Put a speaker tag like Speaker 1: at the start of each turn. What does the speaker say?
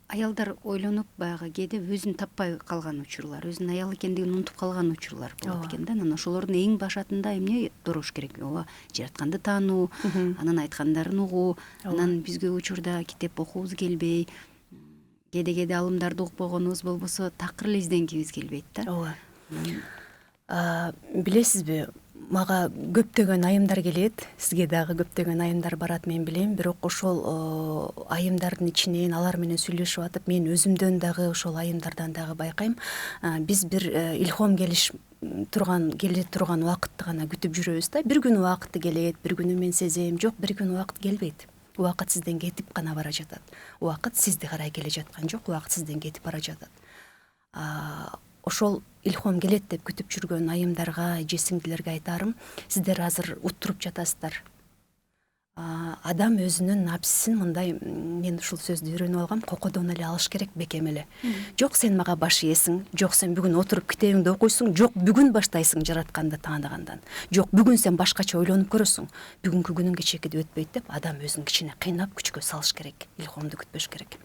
Speaker 1: аялдар ойлонуп баягы кээде өзүн таппай калган учурлар, өзүнүн аял экендигин унутуп калган учурлар болот экен да. Анан ошолордун эң башатында эмне туруш керек? Ооба, жаратканды таануу, анын айткандарын угуу. Анан бизге учурда китеп окуубуз келбей, кээде алымдарды укпогонубуз болбосо такыр эле изденгибиз келбейт да.
Speaker 2: Ооба. Билесизби, мага көптөгөн айымдар келет, сизге дагы көптөгөн айымдар барат, мен билем. Бирок ошол айымдардын ичинен алар менен сүйлөшүп атып, мен өзүмдөн дагы ошол айымдардан дагы байкайм. Биз бир илхом келе турган убакытты гана күтүп жүрөбүз да. Бир күн убакыты келет, бир күнү мен сезем. Жок, бир күн убакыт келбейт. Убакыт сизден кетип гана бара жатат. Убакыт сизди карай келе жаткан жок, убакыт сизден кетип бара жатат. Ошол илхом келет деп күтүп жүргөн айымдарга, эже сиңдилерге айтарым, сиздер азыр уттуруп жатасыздар. Адам өзүнүн напсисин мындай, мен ушул сөздү үйрөнүп алгам, кокодон эле алыш керек, бекем эле. Жок, сен мага баш ээсиң, жок, сен бүгүн отуруп китебиңди окуйсуң, жок, бүгүн баштайсың жаратканды тааныгандан, жок, бүгүн сен башкача ойлонуп көрөсүң, бүгүнкү күнүң кечээкиде өтпөйт деп адам өзүн кичине кыйнап күчкө салыш керек, илхомду күтпөш керек.